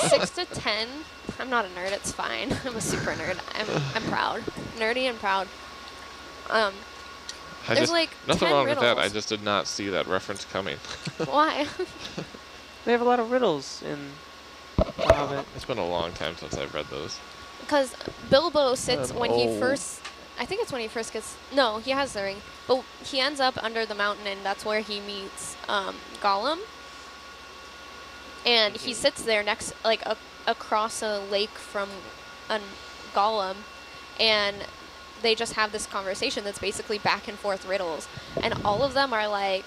6 to 10. I'm not a nerd. It's fine. I'm a super nerd. I'm proud. Nerdy and proud. There's like nothing 10 wrong riddles. with that. I just did not see that reference coming. Why? They have a lot of riddles in The Hobbit. It's been a long time since I've read those. Because Bilbo sits when he old. first, I think it's when he first gets, no, he has the ring, but he ends up under the mountain, and that's where he meets Gollum. And he sits there next, like across a lake from Gollum, and they just have this conversation that's basically back and forth riddles. And all of them are like,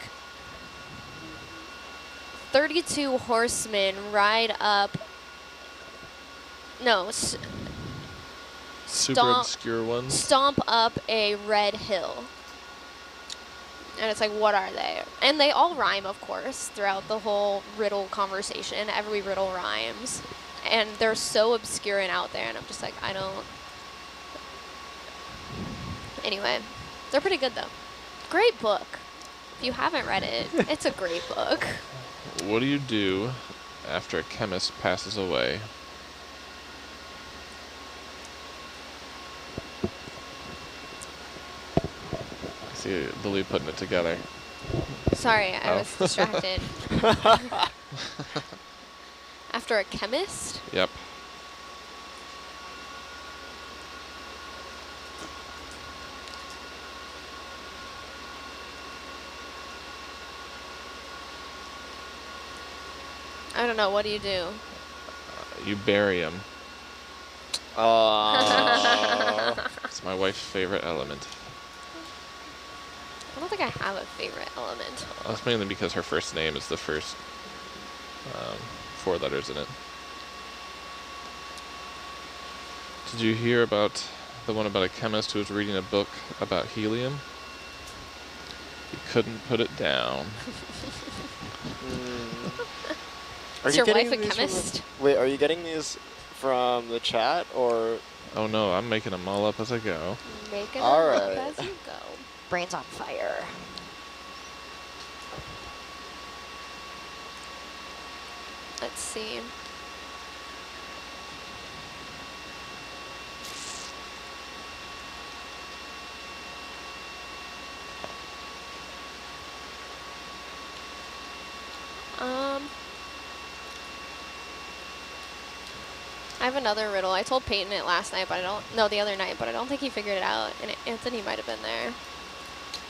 32 horsemen ride up, no, Super obscure ones. stomp up a red hill. And it's like, what are they? And they all rhyme, of course, throughout the whole riddle conversation. Every riddle rhymes. And they're so obscure and out there, and I'm just like, I don't... Anyway, they're pretty good, though. Great book. If you haven't read it, it's a great book. What do you do after a chemist passes away? I see Lily putting it together. Sorry, I Oh. was distracted. After a chemist? Yep. I don't know. What do you do? You bury him. Oh. It's my wife's favorite element. I don't think I have a favorite element. That's mainly because her first name is the first 4 letters in it. Did you hear about the one about a chemist who was reading a book about helium? He couldn't put it down. Is your wife a chemist? Wait, are you getting these from the chat or? Oh no, I'm making them all up as I go. Making All them up right. as you go. Brain's on fire. Let's see. I have another riddle. I told Peyton it last night, but the other night, but I don't think he figured it out. And Anthony might have been there.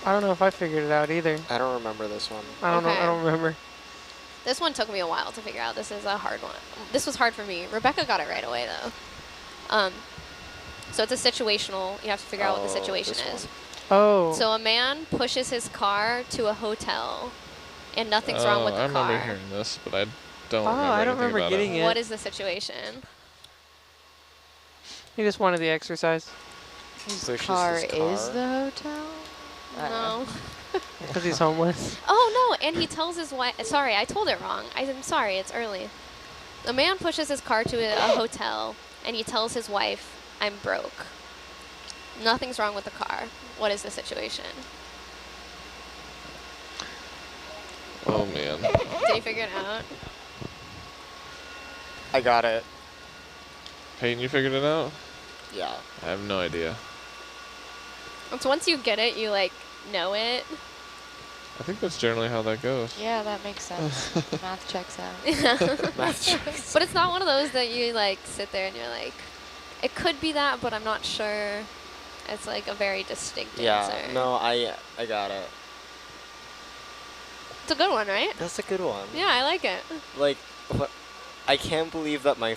I don't know if I figured it out either. I don't remember this one. I don't know. Okay. I don't remember. This one took me a while to figure out. This is a hard one. This was hard for me. Rebecca got it right away, though. So it's a situational. You have to figure out what the situation this is. one. Oh. So a man pushes his car to a hotel, and nothing's wrong with the I remember car. hearing this, but I don't Oh, remember I don't anything remember about getting it. it. What is the situation? He just wanted the exercise. Pushes Car his is car. the hotel? No. Because he's homeless. Oh, no, and he tells his wife, sorry, I told it wrong. I'm sorry, it's early. A man pushes his car to a hotel, and he tells his wife, I'm broke. Nothing's wrong with the car. What is the situation? Oh man. Did you figure it out? I got it. Peyton, you figured it out? Yeah. I have no idea. It's once you get it, you, like, know it. I think that's generally how that goes. Yeah, that makes sense. Math checks out. Math checks. But it's not one of those that you, like, sit there and you're like, it could be that, but I'm not sure. It's, like, a very distinct Yeah. answer. No, I got it. It's a good one, right? That's a good one. Yeah, I like it. Like, what? I can't believe that my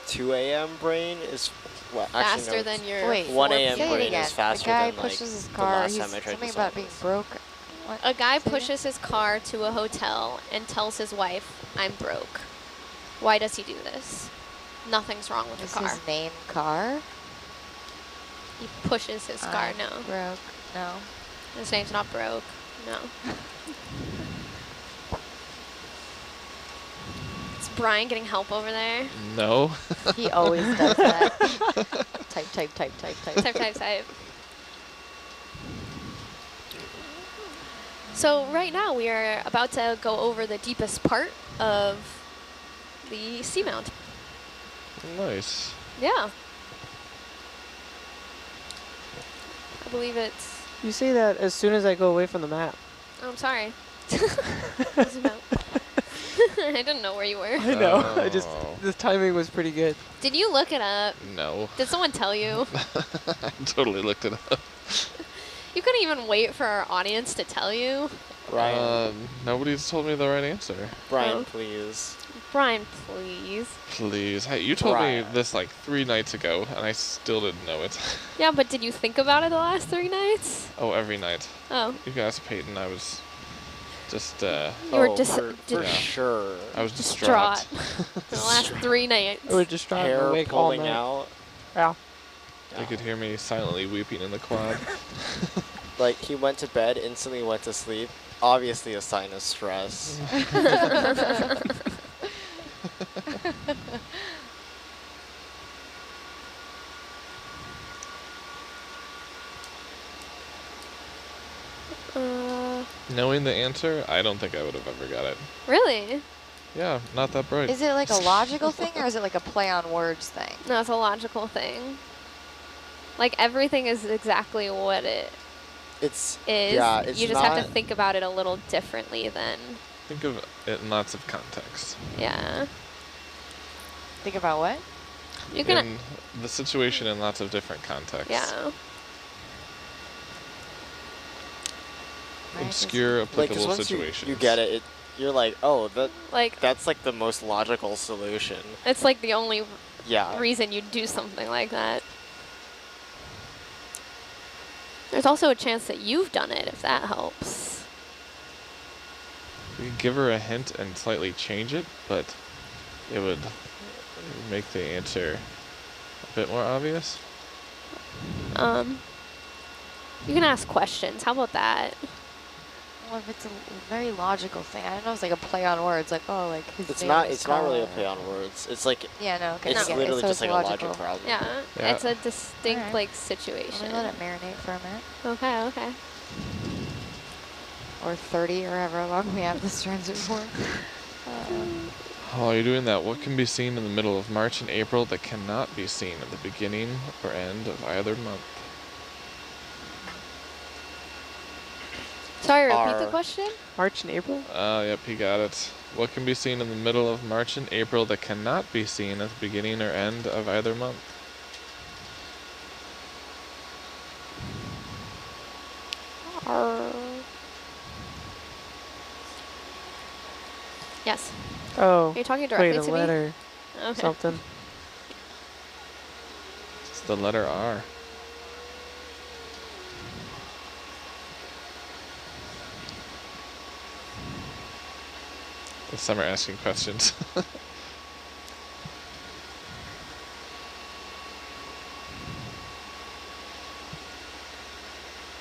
2 a.m. brain is what Faster actually, no, than your Wait, 1 a.m. say it brain again. is faster The guy than like pushes his the car. last He's time I tried something to about solve being this. broke. What? A guy Say again? pushes his car to a hotel and tells his wife, I'm broke. Why does he do this? Nothing's wrong with Is the car. his name Car? He pushes his car, I'm no. Broke. No. His name's not broke, no. Is Brian getting help over there? No. He always does that. Type, type, type, type, type. Type, type, type. So right now we are about to go over the deepest part of the seamount. Nice. Yeah. I believe it's... You say that as soon as I go away from the map. Oh, I'm sorry. Zoom out. I didn't know where you were. I know. I Oh. the timing was pretty good. Did you look it up? No. Did someone tell you? I totally looked it up. You couldn't even wait for our audience to tell you. Brian, Nobody's told me the right answer. Brian, Oh. please. Brian, please. Please. Hey, you told Brian. me this like 3 nights ago, and I still didn't know it. Yeah, but did you think about it the last 3 nights? Oh, every night. Oh. You guys, Peyton, I was just, You were Oh, just for Yeah. sure. I was distraught. distraught. For the last 3 nights. I was just trying to Hair wake all pulling night. out. Yeah. You could hear me silently weeping in the quad. Like, he went to bed, instantly went to sleep. Obviously a sign of stress. Knowing the answer, I don't think I would have ever got it. Really? Yeah, not that bright. Is it like a logical thing or is it like a play on words thing? No, it's a logical thing. Like, everything is exactly what it It's is. yeah, it's You just have to not- think about it a little differently then. Think of it in lots of contexts. Yeah. Think about what? You can... In the situation in lots of different contexts. Yeah. Right, Obscure, like, 'cause applicable once situations. you get it, you're like, oh, Like, that's like the most logical solution. it's like the only Yeah. reason you'd do something like that. There's also a chance that you've done it, if that helps. You could give her a hint and slightly change it, but it would make the answer a bit more obvious. You can ask questions. How about that? Well, if it's a very logical thing, I don't know. It's like a play on words, like oh, like his It's name not. is It's not really a Colin. play on words. It's like Yeah, no. Okay, it's I get it. literally So just it's like a logical. logic problem. Yeah, Yeah. it's a distinct, Alright. like, Let situation. me let it marinate for a minute, Okay, okay. or 30, or however long we have this transit for. While you're doing that, what can be seen in the middle of March and April that cannot be seen at the beginning or end of either month? Sorry, repeat the Are- question? March and April? Yep, he got it. What can be seen in the middle of March and April that cannot be seen at the beginning or end of either month? Yes. Oh, Are you talking directly wait, a to letter, me? Okay. something. It's the letter R. Some are asking questions.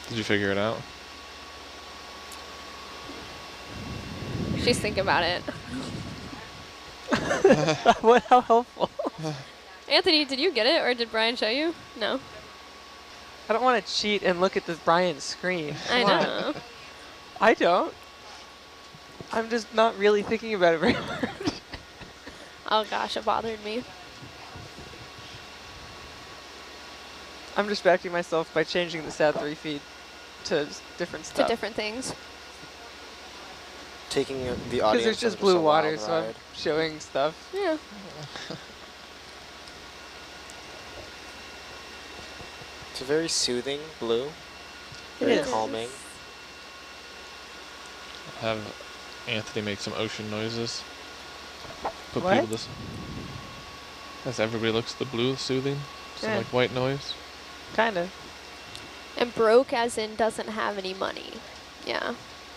Did you figure it out? She's thinking about it. What? How helpful? Anthony, did you get it, or did Brian show you? No. I don't want to cheat and look at this Brian's screen. I Come on. know. I don't. I'm just not really thinking about it very hard. Oh gosh, it bothered me. I'm distracting myself by changing the SAT3 feed to different To stuff. different things. Taking the Because audience. there's just on blue a water, wild so I'm ride. showing stuff. Yeah. It's a very soothing blue. It Very is. calming. Have Anthony make some ocean noises. Put What? people to as everybody looks at the blue, soothing. Some Yeah. like white noise. Kinda. And broke as in doesn't have any money. Yeah.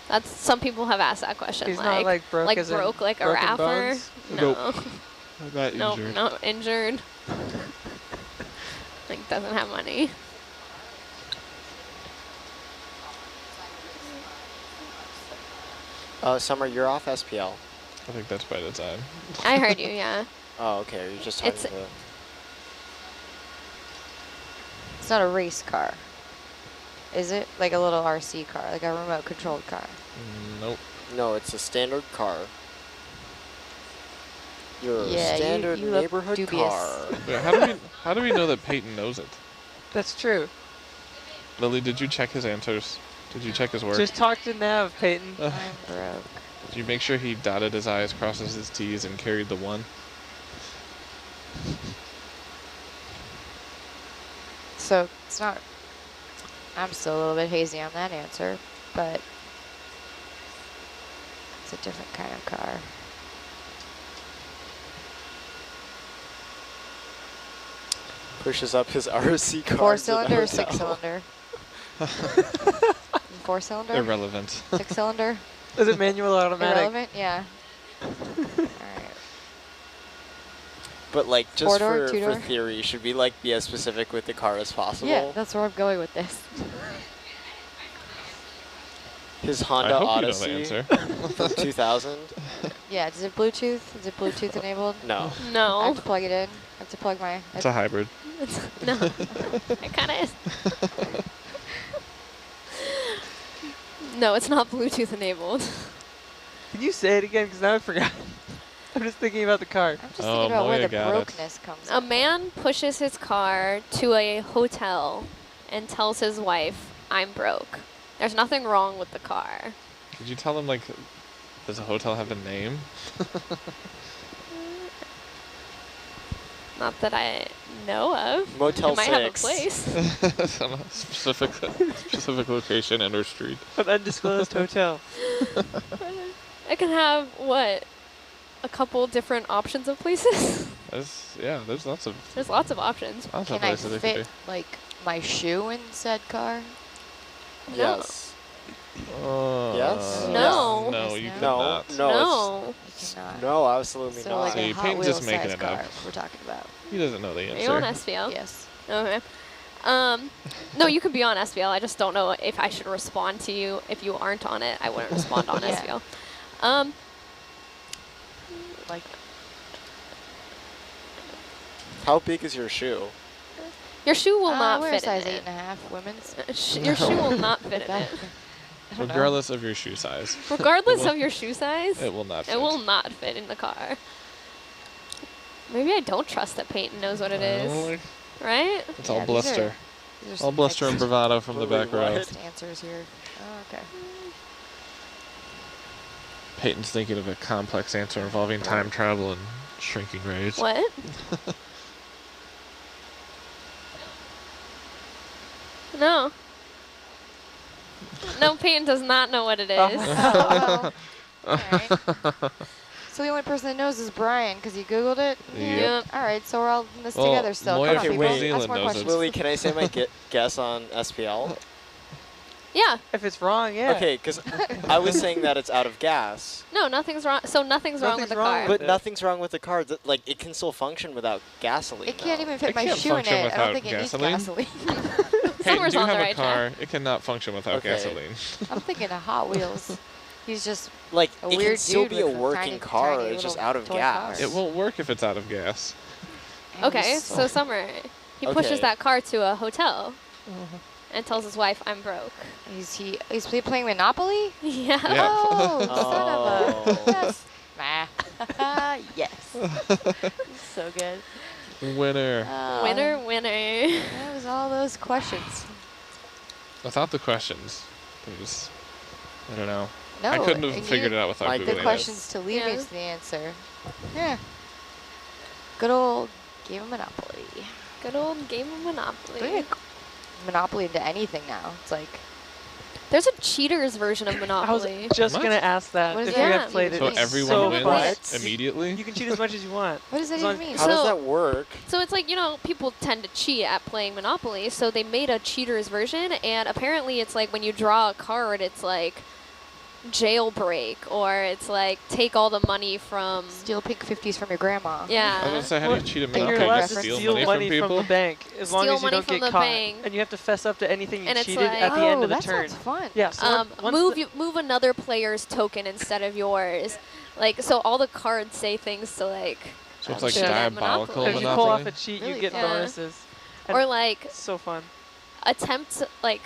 That's, some people have asked that question. He's not like broke like as in broke like a broken rapper. bones? No. I got No, injured. no, injured. Like doesn't have money. Summer, you're off SPL. I think that's by design. I heard you, yeah. Oh, okay. You're just talking It's- to. It's not a race car. Is it? Like a little RC car, like a remote controlled car. Nope. No, it's a standard car. Your Yeah, standard you look neighborhood dubious. car. Yeah, how do we know that Peyton knows it? That's true. Lily, did you check his answers? Did you check his work? Just talk to Nav, Peyton. I'm broke. Did you make sure he dotted his I's, crosses his T's, and carried the 1? So it's not. I'm still a little bit hazy on that answer, but it's a different kind of car. Pushes up his RC car. 4-cylinder or 6-cylinder? 4-cylinder? Irrelevant. 6-cylinder? Is it manual or automatic? Irrelevant? Yeah. Alright. But like, just Four-door, for two-door? theory, should we like be as specific with the car as possible? Yeah, that's where I'm going with this. His I Honda hope Odyssey you know the answer. from 2000? Yeah, is it Bluetooth? Is it Bluetooth enabled? No. I No. have to plug it in. I have to plug my... It's a hybrid. No. It kind of is. No, it's not Bluetooth enabled. Can you say it again? Because now I forgot. I'm just thinking about the car. I'm just Oh, thinking about where Moya the got it. brokenness comes A from. man pushes his car to a hotel and tells his wife, "I'm broke." There's nothing wrong with the car. Did you tell him, like, does a hotel have a name? Not that I know of. Motel It might have a 6. place. Some specific location and or street. An undisclosed hotel. It can have, what, a couple different options of places? There's lots of There's lots of options. lots Can of I places it could fit, like, my shoe in said car? Yes. be. Yes? No. No, you No. could No, not. no, No. You cannot. no, absolutely So not. like See, a Hot Peyton's Wheels just making size it up. car we're talking about. He doesn't know the Are you on answer. SVL? Yes. Okay. No, you can be on SVL. I just don't know if I should respond to you. If you aren't on it, I wouldn't respond on Yeah. SVL. Like, How big is your shoe? Your shoe will not we're fit size in it. 8.5, women's. Your shoe will not fit in That- it. I don't know. Regardless of your shoe size, Regardless of your shoe size, it will not fit. it will not fit in the car. Maybe I don't trust that Peyton knows what it is, right? It's Yeah, all these bluster. These are All some bluster and mixed- bravado from the Lily, back row. what? mixed answers here. Oh, okay. Peyton's thinking of a complex answer involving time travel and shrinking rays. What? No. No, Peyton does not know what it is. Oh, well. Alright. So the only person that knows is Brian because he Googled it? Yep. Alright, so we're all in this Well, together still. Moya Come on, from people. New Ask Zealand more knows it. questions. Lily, can I say my guess on SPL? Yeah. If it's wrong, yeah. Okay, because I was saying that it's out of gas. No, nothing's wrong. So nothing's wrong with the Nothing's wrong car. with But it. nothing's wrong with the car. Like, it can still function without gasoline. It can't though. even fit It my can't shoe in function it. I without don't think it needs gasoline. gasoline. Peyton, Summer's do you on the have right a car? track. It cannot function without Okay. gasoline. I'm thinking of Hot Wheels. He's just Like, a it can weird still dude be a with a working tiny- car. tiny It's just little out of toy gas. car. It won't work if it's out of gas. Okay, so Summer, he pushes Okay. that car to a hotel and tells his wife, "I'm broke." He's playing Monopoly? Yeah. Yeah. Oh, son of a... Oh. Yes. Yes. So good. Winner. Winner, winner. That was all those questions. Without the questions, it was, I don't know. No, I couldn't and have figured it out without like Googling The Googling it. questions to lead me Yeah. to the answer. Yeah. Good old game of Monopoly. Good old game of Bring Monopoly. Monopoly into anything now. It's like, There's a cheaters version of I was Monopoly. just What? going to ask that What is if that? you Yeah. have played it. So It's everyone so wins fun. immediately? You can cheat as much as you want. what does that As long- even mean? How does So- that work? So it's like, people tend to cheat at playing Monopoly, so they made a cheaters version, and apparently it's like when you draw a card, it's like jailbreak, or it's like take all the money from, Steal pink 50s from your grandma. I was yeah. going to say, how do you cheat at Take And your you're Monopoly? allowed Just to reference. steal money from people? the bank as long Steal as you money don't from get the caught. bank. And you have to fess up to anything you And it's cheated like- at the end Oh, of the that turn. sounds fun. Yeah, so once Move another player's token instead of yours. Like, so all the cards say things to like, So it's like cheat at diabolical if Monopoly. you pull off Monopoly? a cheat, Really you get fun. bonuses. And or like it's so fun. attempt, like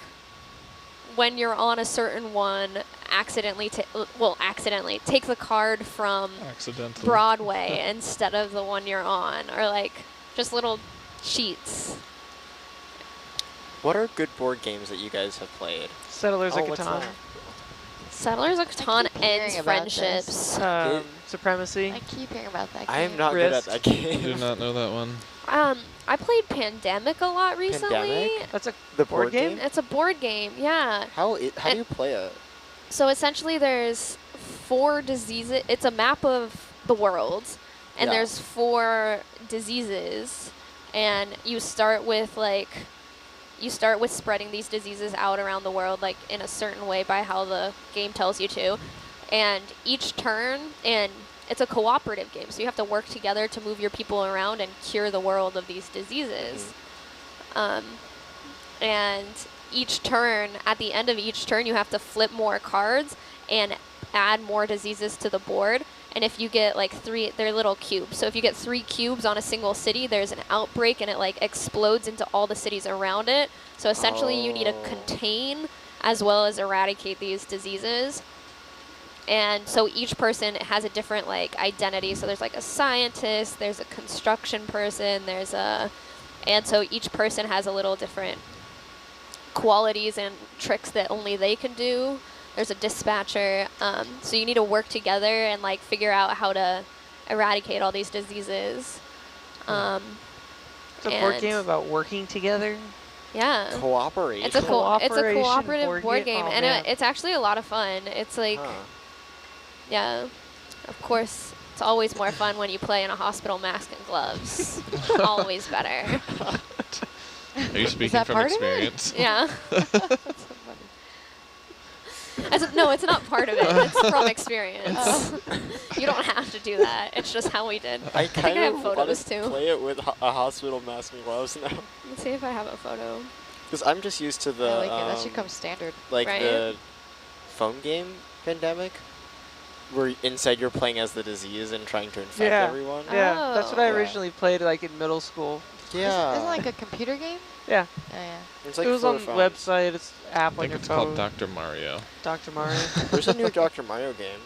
when you're on a certain one, accidentally take the card from Accidentally. Broadway instead of the one you're on, or like just little cheats. What are good board games that you guys have played? Settlers of what's Catan. that? Settlers of Catan keep hearing ends about this. friendships. Supremacy. I keep hearing about that game. I am not good at Risk. that I game. do not know that one. I played Pandemic a lot recently. Pandemic? That's a The board game? It's a board game, yeah. How do you play it? So essentially there's 4 diseases. It's a map of the world, and Yeah. there's 4 diseases, and you start with spreading these diseases out around the world, like in a certain way by how the game tells you to. And each turn, and it's a cooperative game, so you have to work together to move your people around and cure the world of these diseases. And each turn, at the end of each turn, you have to flip more cards and add more diseases to the board. And if you get like 3, they're little cubes. So if you get 3 cubes on a single city, there's an outbreak and it like explodes into all the cities around it. So essentially you need to contain as well as eradicate these diseases. And so each person has a different like identity. So there's like a scientist, there's a construction person, and so each person has a little different qualities and tricks that only they can do. There's a dispatcher. So you need to work together and like figure out how to eradicate all these diseases. It's a board game about working together. Yeah. Cooperation. It's a Cooperation cooperative board game, Oh, and man. it's actually a lot of fun. It's like, yeah, of course, it's always more fun when you play in a hospital mask and gloves. Always better. Are you speaking that from part of it? experience? Yeah. No, it's not part of it. It's from experience. You don't have to do that. It's just how we did. I think I kind have of photos want to too. play it with a hospital mask and gloves now. Let's see if I have a photo. Because I'm just used to the I like it. That should come standard. like Right? the phone game Pandemic, where inside you're playing as the disease and trying to infect Yeah. everyone. Yeah, that's what I Oh. originally played like in middle school. Yeah. Isn't it like a computer game? Yeah. Oh, yeah. It's like It was for on the phones. website. It's app I on think your it's phone. called Dr. Mario. Dr. Mario. There's a new Dr. Mario game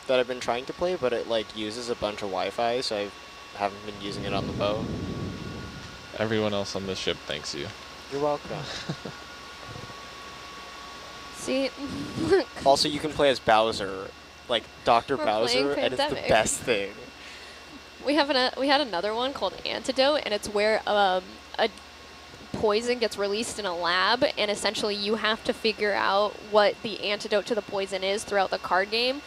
that I've been trying to play, but it like uses a bunch of Wi-Fi, so I haven't been using it on the boat. Everyone else on this ship thanks you. You're welcome. See? Also, you can play as Bowser, like Dr. We're Bowser, playing and it's the Pandemic. best thing. We had another one called Antidote, and it's where a poison gets released in a lab, and essentially you have to figure out what the antidote to the poison is throughout the card game.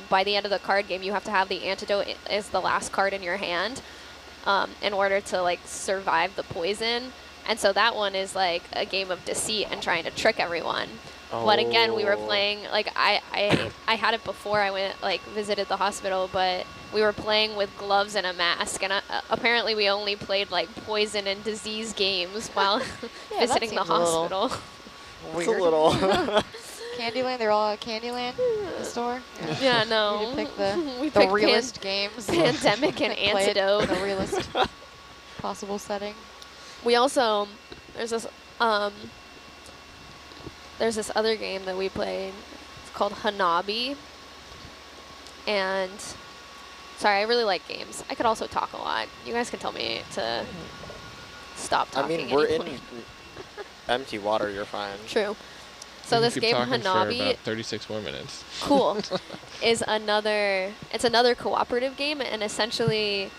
By the end of the card game, you have to have the antidote as the last card in your hand in order to like survive the poison. And so that one is like a game of deceit and trying to trick everyone. But again, we were playing, like, I had it before I went, like, visited the hospital, but we were playing with gloves and a mask, and apparently we only played, like, poison and disease games while Yeah, that visiting the seems a little hospital. It's a little. Candyland, they're all at Candyland, the store. Yeah, You no. pick we the picked realist games. Pandemic and Play it Antidote. in a realist possible setting. We also, there's this other game that we played. It's called Hanabi. And, sorry, I really like games. I could also talk a lot. You guys can tell me to stop I talking. mean, we're any in point. empty water. You're fine. True. So You this keep game talking for Hanabi, about 36 more minutes. cool, is another cooperative game, and essentially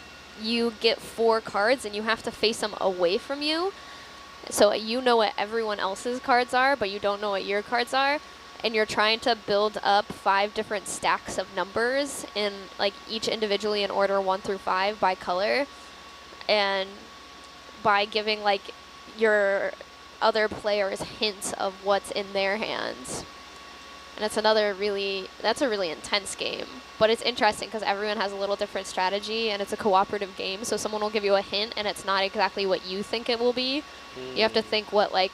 you get 4 cards and you have to face them away from you. So you know what everyone else's cards are, but you don't know what your cards are, and you're trying to build up 5 different stacks of numbers in like each individually in order 1 through 5 by color, and by giving like your other players hints of what's in their hands. And it's that's a really intense game, but it's interesting because everyone has a little different strategy, and it's a cooperative game, so someone will give you a hint and it's not exactly what you think it will be. You have to think what, like,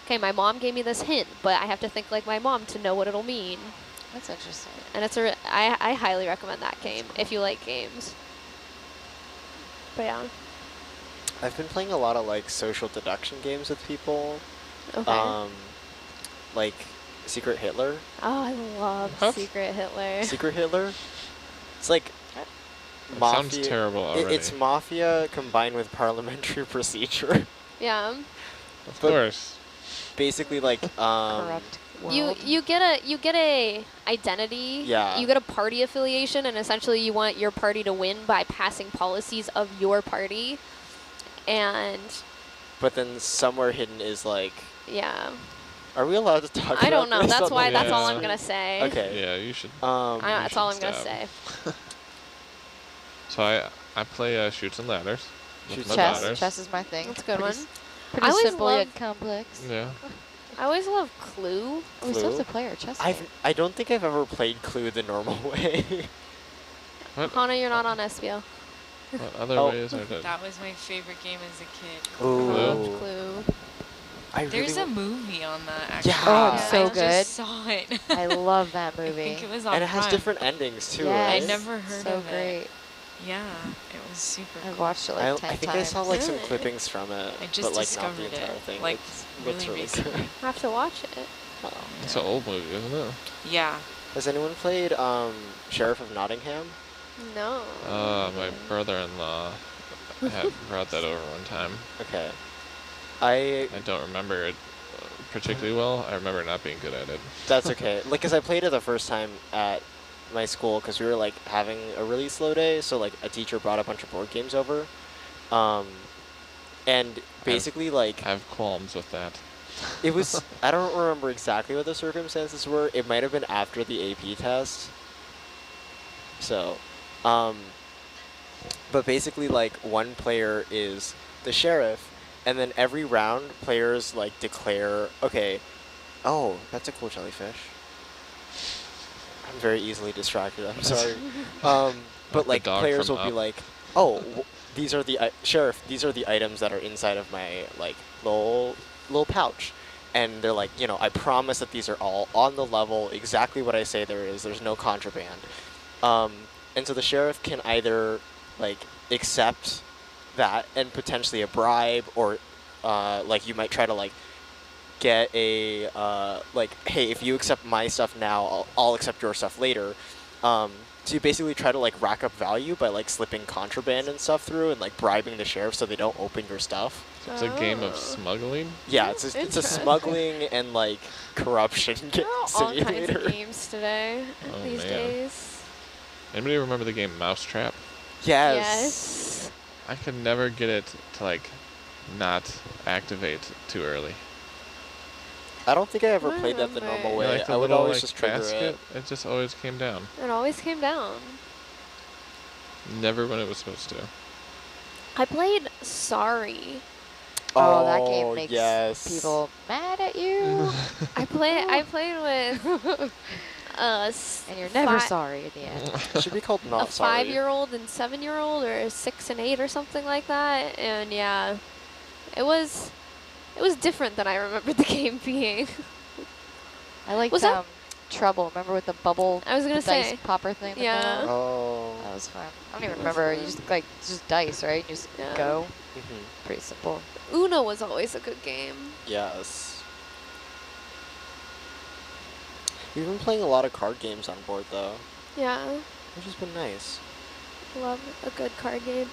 okay, my mom gave me this hint, but I have to think like my mom to know what it'll mean. That's interesting. And it's I highly recommend that game if you like games. But yeah. I've been playing a lot of like social deduction games with people. Okay. Like Secret Hitler. Oh, I love What? Secret Hitler. Secret Hitler. It's like It mafia. sounds terrible already. It's mafia combined with parliamentary procedure. Yeah. Of but- course. Basically, like Corrupt world. You get a identity. Yeah. You get a party affiliation, and essentially you want your party to win by passing policies of your party. And But then somewhere hidden is like, yeah, are we allowed to talk about I don't know. this That's on why. the That's all I'm Yeah. gonna say. Okay. Yeah, you should. That's all I'm gonna stop. say. So I play Shoots and Ladders with Shoots my and Chess. daughters. Chess is my thing. That's a good Pretty one. Pretty I always simple love- yet complex. Yeah. I always love Clue. Oh, we still have Clue? to play our chess I game. don't think I've ever played Clue the normal way. What, Hana, you're not on SBL. what other Oh. ways are there? That was my favorite game as a kid. Ooh. Clue. I There's really a movie on that, actually. Yeah. Oh, it's so I good. just saw it. I love that I movie. think it was on and it has Prime. different endings too, Yes. right? I never heard so of great. it. Yeah, it was super I've cool. watched it like 10 I think times. I saw like some Really? clippings from it, I just but like not the discovered entire it, thing. like, It looks really really recently. good. I have to watch it. It's an old movie, isn't it? Yeah. Has anyone played Sheriff of Nottingham? No. My brother-in-law had brought that over one time. Okay. I I don't remember it particularly well. I remember not being good at it. That's okay. Like, cause I played it the first time at my school, cause we were like having a really slow day, so like a teacher brought a bunch of board games over, and basically like I have qualms with that. it was. I don't remember exactly what the circumstances were. It might have been after the AP test. So, but basically like one player is the sheriff, and then every round players like declare, okay, oh, that's a cool jellyfish. I'm very easily distracted. I'm sorry. But the like dog players from will be Up. like, oh, these are the sheriff. These are the items that are inside of my like little pouch, and they're like, you know, I promise that these are all on the level, exactly what I say there is. There's no contraband. And so the sheriff can either like accept that and potentially a bribe, or like you might try to like get a like, hey, if you accept my stuff now, I'll accept your stuff later. So you basically try to like rack up value by like slipping contraband and stuff through and like bribing the sheriff so they don't open your stuff. So it's a game of Oh. smuggling. Yeah, it's a Interesting. smuggling and like corruption There are all kinds simulator. of games today, Oh, these man. days. Anybody remember the game Mousetrap? Yes. Yes. I could never get it to like not activate too early. I don't think I ever I played that the remember. normal Yeah, way. like the I would little, always like, just trigger basket, it. it just always came down. It always came down. Never when it was supposed to. I played Sorry. Oh, that game makes yes. people mad at you. I played with And you're never sorry at the end. It should be called a Not Sorry. 5-year-old and 7-year-old, or 6 and 8 or something like that. And yeah, it was different than I remembered the game being. I liked Was that- Trouble. Remember with the bubble, I was gonna the dice say. popper thing? that Yeah. went out? Oh. That was fun. I don't even remember. You just like it's just dice, right? You just Yeah. go. Mhm. Pretty simple. Uno was always a good game. Yes. We've been playing a lot of card games on board though, Yeah, which has been nice. love a good card game.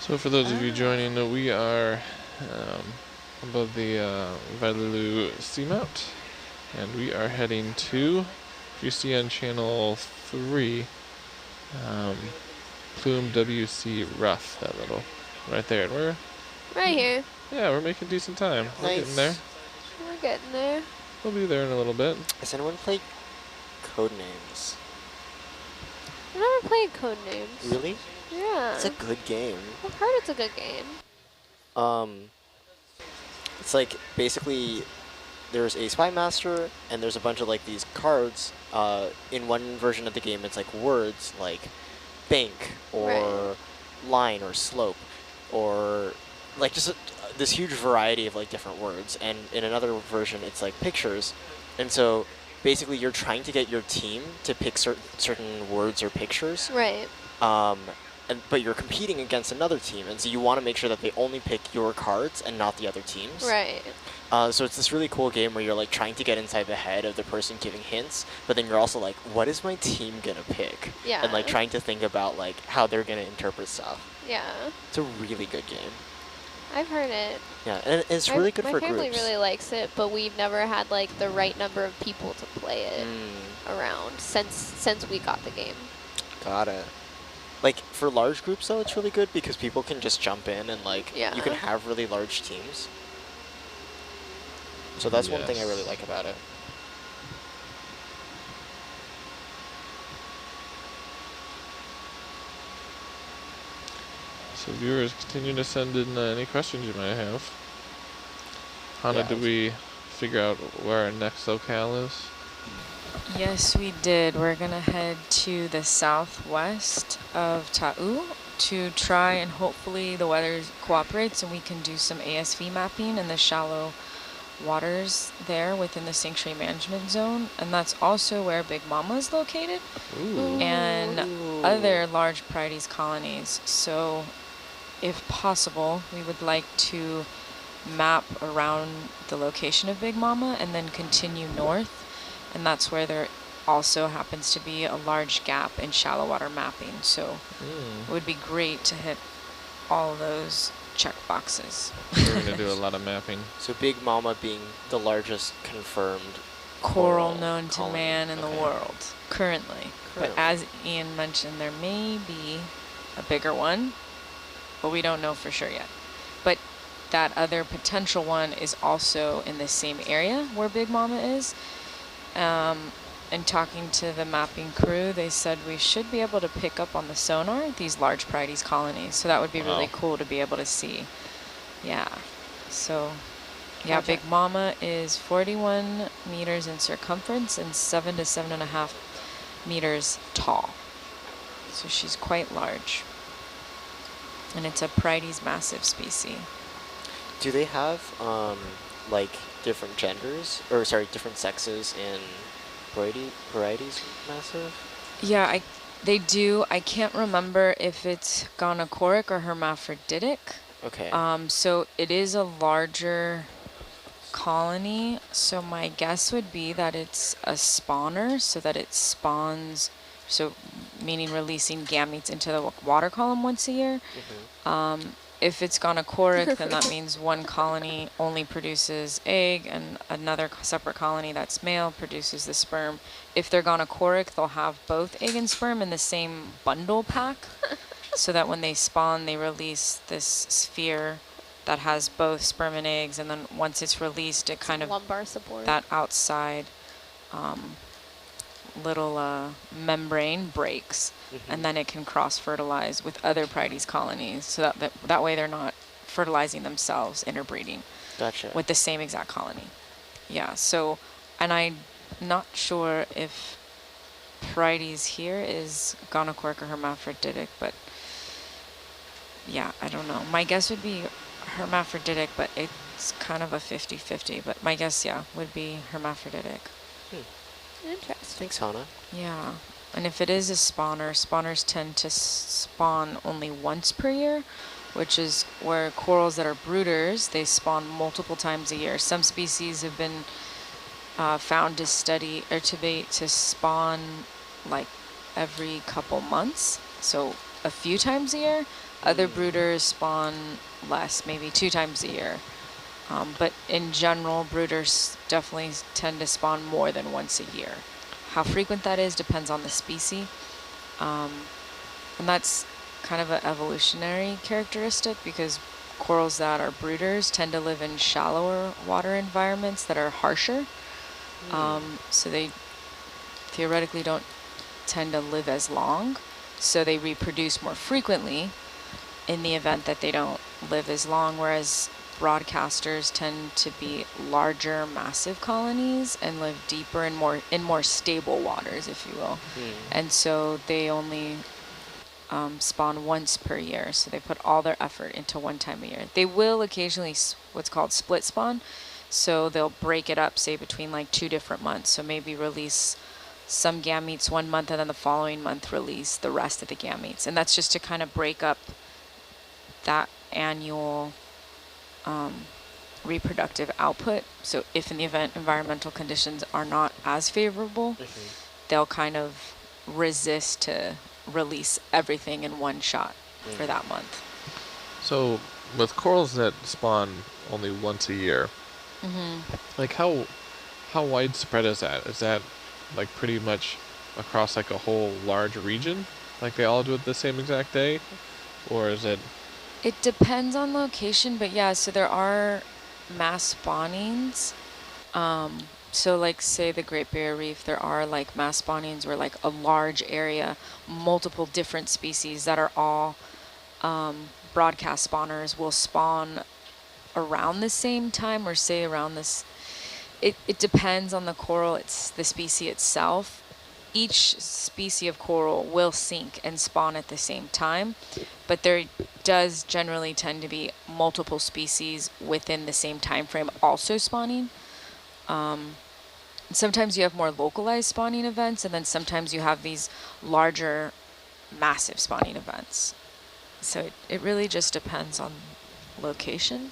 So for those of you joining, we are above the Valilu Seamount, and we are heading to, if you see on channel 3, Plume WC Rough, that little, right there. And we're, Right here. yeah, we're making decent time. We're getting there. We're getting there. We'll be there in a little bit. Has anyone played Codenames? I've never played Codenames. Really? Yeah. It's a good game. I've heard it's a good game. It's like basically there's a spy master and there's a bunch of like these cards. In one version of the game, it's like words like bank or Right. line or slope or like just this huge variety of like different words, and in another version it's like pictures, and so basically you're trying to get your team to pick certain words or pictures, Right. but you're competing against another team, and so you want to make sure that they only pick your cards and not the other teams. Right. So it's this really cool game where you're like trying to get inside the head of the person giving hints, but then you're also like, what is my team gonna pick? Yeah. And like trying to think about like how they're gonna interpret stuff. Yeah. It's a really good game. I've heard it. Yeah, and it's really good for My family groups. really likes it, but we've never had like the right number of people to play it around since we got the game. Got it. Like for large groups though, it's really good because people can just jump in and like Yeah. you can have really large teams. So that's one thing I really Yes. like about it. So viewers, continue to send in any questions you might have. Hannah, Yeah. did we figure out where our next locale is? Yes, we did. We're going to head to the southwest of Ta'u to try and hopefully the weather cooperates and we can do some ASV mapping in the shallow waters there within the sanctuary management zone. And that's also where Big Mama is located Ooh. and Ooh. other large Pleiades colonies. So if possible, we would like to map around the location of Big Mama and then continue north. And that's where there also happens to be a large gap in shallow water mapping. So it would be great to hit all those check boxes. We're going to do a lot of mapping. So Big Mama being the largest confirmed Coral known to colony. man in the Okay. world currently. But Currently. as Ian mentioned, there may be a bigger one, but we don't know for sure yet. But that other potential one is also in the same area where Big Mama is. And talking to the mapping crew, they said we should be able to pick up on the sonar these large Pleiades colonies. So that would be really cool to be able to see. Yeah. So, yeah, Gotcha. Big Mama is 41 meters in circumference and 7 to 7.5 meters tall. So she's quite large. And it's a Pleiades massive species. Do they have like different genders, or sorry, different sexes in varieties massive? Yeah, they do. I can't remember if it's gonochoric or hermaphroditic. Okay. So it is a larger colony. So my guess would be that it's a spawner, so that it spawns, so meaning releasing gametes into the water column once a year. If it's gonochoric, then that means one colony only produces egg and another separate colony that's male produces the sperm. If they're gonochoric, they'll have both egg and sperm in the same bundle pack so that when they spawn, they release this sphere that has both sperm and eggs. And then once it's released, it kind of, lumbar support. that outside little membrane breaks. And then it can cross-fertilize with other Pleiades colonies, so that way they're not fertilizing themselves, interbreeding Gotcha. with the same exact colony. Yeah, so, and I'm not sure if Pleiades here is gonochoric or hermaphroditic, but yeah, I don't know. My guess would be hermaphroditic, but it's kind of a 50-50, but my guess, yeah, would be hermaphroditic. Interesting. Thanks, Hannah. Yeah. And if it is a spawner, spawners tend to spawn only once per year, which is where corals that are brooders, they spawn multiple times a year. Some species have been found to study or to spawn like every couple months, so a few times a year. Other brooders spawn less, maybe 2 times a year. But in general, brooders definitely tend to spawn more than once a year. How frequent that is depends on the species. And that's kind of an evolutionary characteristic because corals that are brooders tend to live in shallower water environments that are harsher. So they theoretically don't tend to live as long. So they reproduce more frequently in the event that they don't live as long, whereas broadcasters tend to be larger, massive colonies and live deeper and more stable waters, if you will. And so they only spawn once per year. So they put all their effort into one time a year. They will occasionally what's called split spawn. So they'll break it up, say, between like 2 different months. So maybe release some gametes one month and then the following month release the rest of the gametes. And that's just to kind of break up that annual reproductive output. So if in the event environmental conditions are not as favorable, they'll kind of resist to release everything in one shot for that month. So with corals that spawn only once a year, like how widespread is that? Is that like pretty much across like a whole large region? Like they all do it the same exact day? Or is it? It depends on location, but yeah, so there are mass spawnings. So like say the Great Barrier Reef, there are like mass spawnings where like a large area, multiple different species that are all broadcast spawners will spawn around the same time, or say around this. It depends on the coral, it's the species itself. Each species of coral will sink and spawn at the same time, but there does generally tend to be multiple species within the same time frame also spawning. Sometimes you have more localized spawning events, and then sometimes you have these larger, massive spawning events. So it really just depends on location,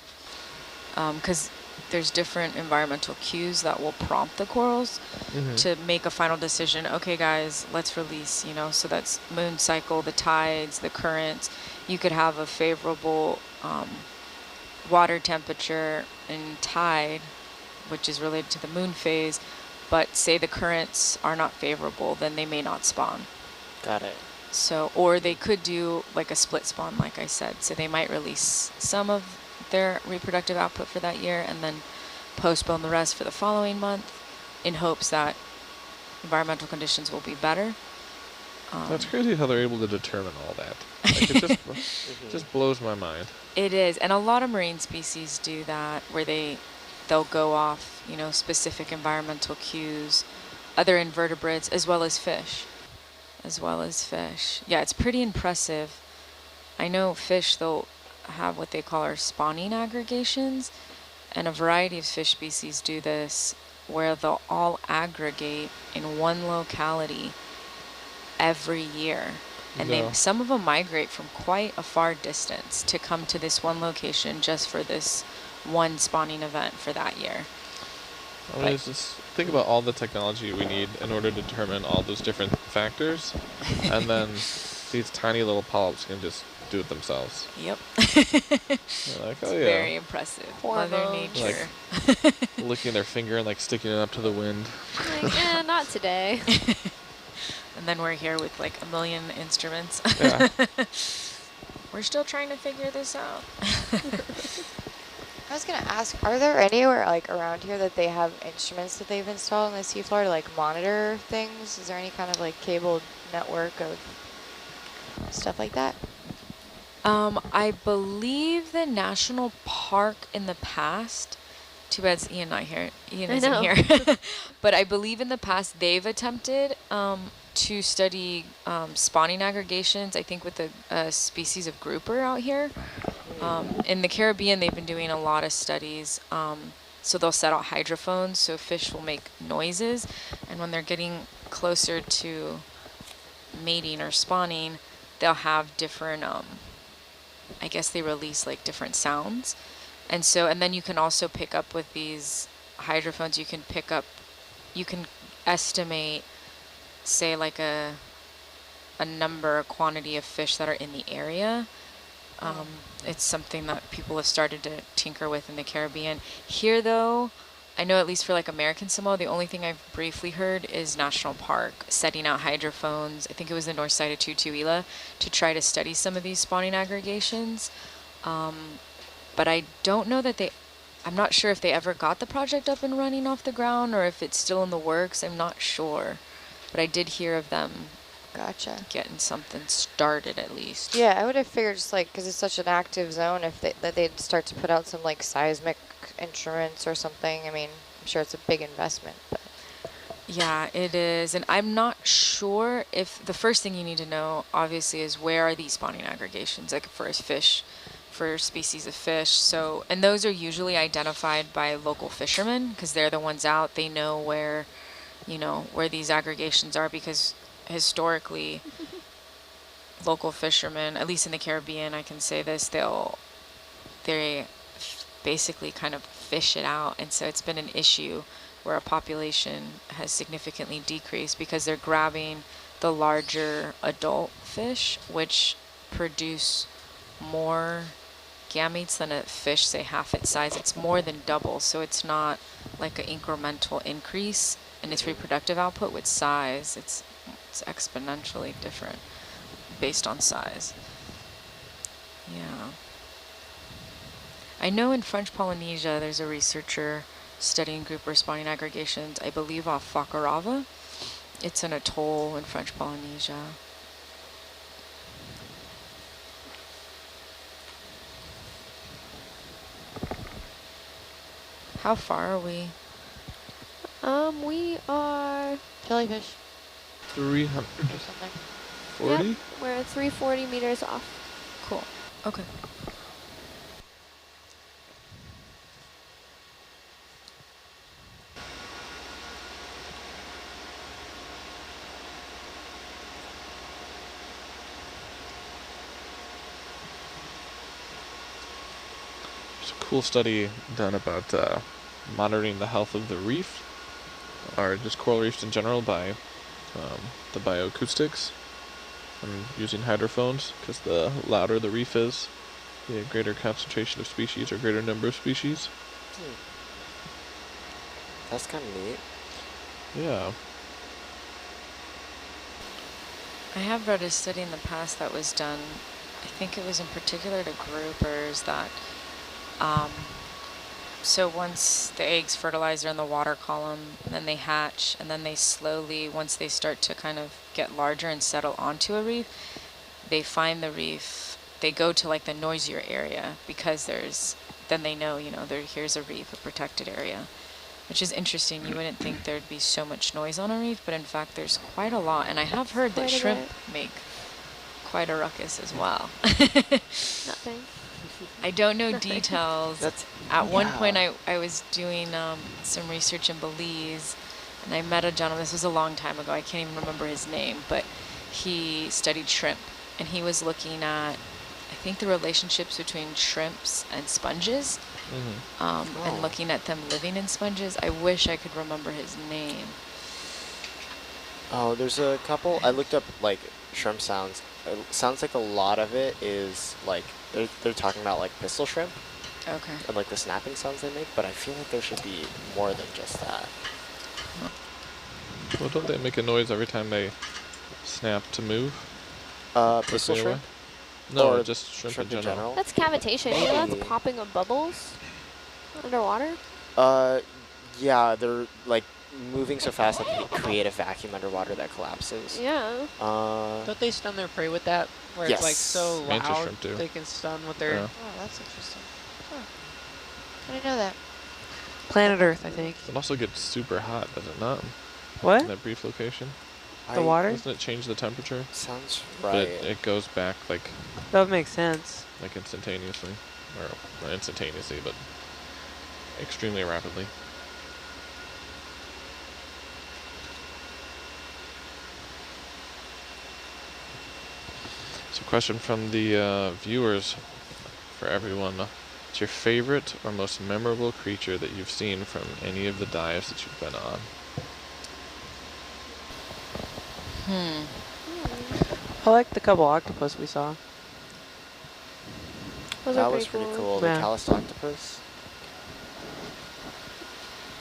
because there's different environmental cues that will prompt the corals to make a final decision. Okay, guys, let's release, you know, so that's moon cycle, the tides, the currents. You could have a favorable water temperature and tide, which is related to the moon phase, but say the currents are not favorable, then they may not spawn. Got it. So, or they could do like a split spawn, like I said. So they might release some of their reproductive output for that year and then postpone the rest for the following month in hopes that environmental conditions will be better. That's crazy how they're able to determine all that. Like it just blows my mind. It is, and a lot of marine species do that, where they'll go off, you know, specific environmental cues, other invertebrates as well as fish. Yeah, it's pretty impressive. I know fish, they'll have what they call our spawning aggregations, and a variety of fish species do this, where they'll all aggregate in one locality every year. And some of them migrate from quite a far distance to come to this one location just for this one spawning event for that year. I mean, just think about all the technology we need in order to determine all those different factors, and then these tiny little polyps can just do it themselves. Yep. Like, oh yeah. Very impressive. Mother Nature. Like licking their finger and like sticking it up to the wind. Like, not today. And then we're here with like a million instruments. Yeah. We're still trying to figure this out. I was going to ask, are there anywhere like around here that they have instruments that they've installed on the seafloor to like monitor things? Is there any kind of like cabled network of stuff like that? I believe the national park in the past, too bad Ian not here. Ian isn't here. But I believe in the past they've attempted to study spawning aggregations, I think with the species of grouper out here. In the Caribbean, they've been doing a lot of studies. So they'll set out hydrophones, so fish will make noises. And when they're getting closer to mating or spawning, they'll have different, I guess they release like different sounds. And then you can also pick up with these hydrophones, you can estimate, say like a number, a quantity of fish that are in the area. It's something that people have started to tinker with in the Caribbean. Here though, I know at least for like American Samoa, the only thing I've briefly heard is National Park setting out hydrophones. I think it was the north side of Tutuila to try to study some of these spawning aggregations. But I don't know that I'm not sure if they ever got the project up and running off the ground or if it's still in the works. I'm not sure. But I did hear of them getting something started at least. Yeah, I would have figured just like, because it's such an active zone, that they'd start to put out some like seismic instruments or something. I mean, I'm sure it's a big investment, but Yeah, it is. And I'm not sure if the first thing you need to know, obviously, is where are these spawning aggregations, like for fish, for species of fish. So, and those are usually identified by local fishermen because they're the ones out. They know where, you know, where these aggregations are because historically, local fishermen, at least in the Caribbean, I can say this, they basically kind of fish it out. And so it's been an issue where a population has significantly decreased because they're grabbing the larger adult fish, which produce more gametes than a fish, say, half its size. It's more than double, so it's not like an incremental increase in its reproductive output with size. It's exponentially different based on size. Yeah. I know in French Polynesia, there's a researcher studying grouper spawning aggregations, I believe off Fakarava. It's an atoll in French Polynesia. How far are we? We are... Jellyfish 340? or something. Yep, we're at 340 meters off. Cool. Okay. There's a cool study done about monitoring the health of the reef, or just coral reefs in general, by the bioacoustics and using hydrophones, because the louder the reef is, the greater concentration of species or greater number of species. That's kind of neat. Yeah. I have read a study in the past that was done, I think it was in particular to groupers, that so once the eggs fertilize, they're in the water column, and then they hatch, and then they slowly, once they start to kind of get larger and settle onto a reef, they find the reef, they go to like the noisier area because then they know, here's a reef, a protected area, which is interesting. You wouldn't think there'd be so much noise on a reef, but in fact there's quite a lot, and I have heard that shrimp make quite a ruckus as well. Nothing. I don't know details. At one point I was doing some research in Belize, and I met a gentleman, this was a long time ago, I can't even remember his name, but he studied shrimp, and he was looking at, I think, the relationships between shrimps and sponges, and looking at them living in sponges. I wish I could remember his name. Oh, there's a couple. I looked up like shrimp sounds. It sounds like a lot of it is like they're talking about like pistol shrimp. Okay. And like the snapping sounds they make, but I feel like there should be more than just that. Well, don't they make a noise every time they snap to move? Pistol Away? shrimp? No, Or just shrimp in general. That's cavitation. You know, that's popping of bubbles underwater. Yeah, they're like moving so fast that they create a vacuum underwater that collapses. Yeah. Don't they stun their prey with that? Where Yes. it's like so Mantis loud shrimp do. they can stun with their Yeah. Oh, that's interesting. Huh. I didn't know that. planet Earth, I think. It also gets super hot, does it not? What? In that brief location. The water? Doesn't it change the temperature? Sounds But right. it goes back like That would make sense. instantaneously. Or not instantaneously, but extremely rapidly. So question from the viewers for everyone. What's your favorite or most memorable creature that you've seen from any of the dives that you've been on? I like the couple octopus we saw. Those That are was pretty cool. Yeah. The Callis octopus.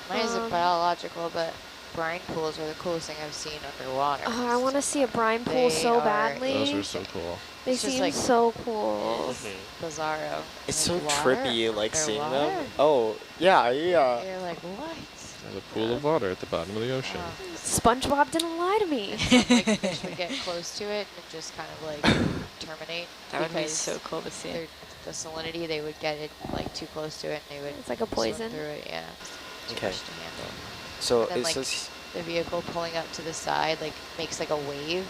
Mine isn't biological, but brine pools are the coolest thing I've seen underwater. Oh, I want to see a brine pool They so are badly. Those are so cool. They It's just seem like- so cool. Bizarro. It's so Like, water? trippy, like They're seeing water? them. Oh, yeah. You're like, what? There's a pool of water at the bottom of the ocean. SpongeBob didn't lie to me. Some like fish would get close to it and just kind of like terminate. That would be because so cool to see. the salinity, they would get it like too close to it and they would It's like a swim poison. through it. Yeah. Too Okay. much to handle. So And then, it like, says the vehicle pulling up to the side like makes like a wave.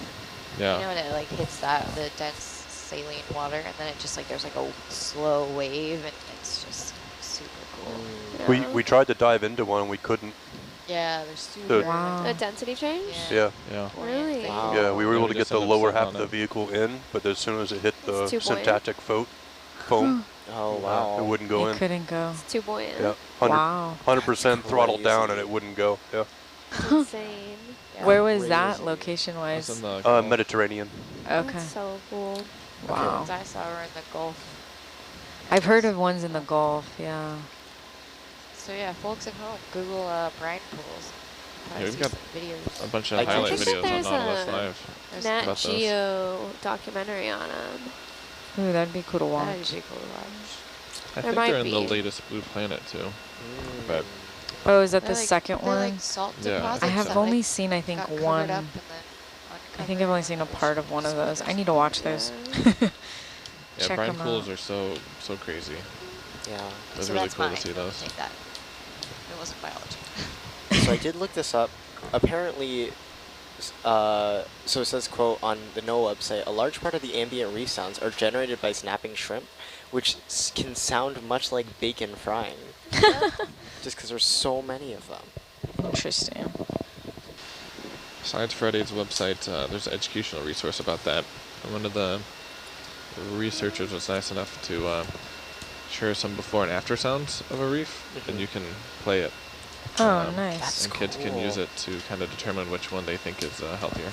Yeah. You know, and it like hits the dense saline water, and then it just like there's like a slow wave, and it's just super cool. Yeah. We tried to dive into one, we couldn't. Yeah, they're super. Wow. A density change? Yeah. Yeah. Really? Wow. Yeah, we were Yeah, able we to get just the ended up lower sitting half on of the it. vehicle in, but as soon as it hit the It's too buoyant. syntactic foam, Oh wow. it wouldn't go It in. couldn't go. It's too buoyant. Yeah, Wow. 100% throttled down, and crazy. it wouldn't go. Yeah, It's insane. Yeah. Where was that Crazy. It's location-wise? in the Gulf. Mediterranean. Okay. That's so cool. The Wow. ones I saw were in the Gulf. I've heard of ones in the Gulf, yeah. So yeah, folks at home, Google brine pools. Yeah, we've got videos. a bunch of I highlight think that videos on there's Nautilus a Live. Nat about those. Geo documentary on them. Ooh, that'd be cool to That'd watch. be cool to watch. I There think might they're in the be. latest Blue Planet too. Mm. But Oh, is that They're the like- second they're one? like salt Yeah. deposits I have that, only like, seen, I think, got covered one. up and then I think I've only seen a part of one of those. I need to watch those. yeah, Check brine 'em pools out. are so crazy. Yeah. It was So really that's cool mine. to see those. Take that. It wasn't biology. So I did look this up. Apparently, so it says, quote, on the NOAA website, a large part of the ambient reef sounds are generated by snapping shrimp, which can sound much like bacon frying. Just because there's so many of them. Interesting. Besides Friday's website, there's an educational resource about that. And one of the researchers was nice enough to share some before and after sounds of a reef, and you can play it. Oh, nice. That's And kids can cool. use it to kind of determine which one they think is healthier.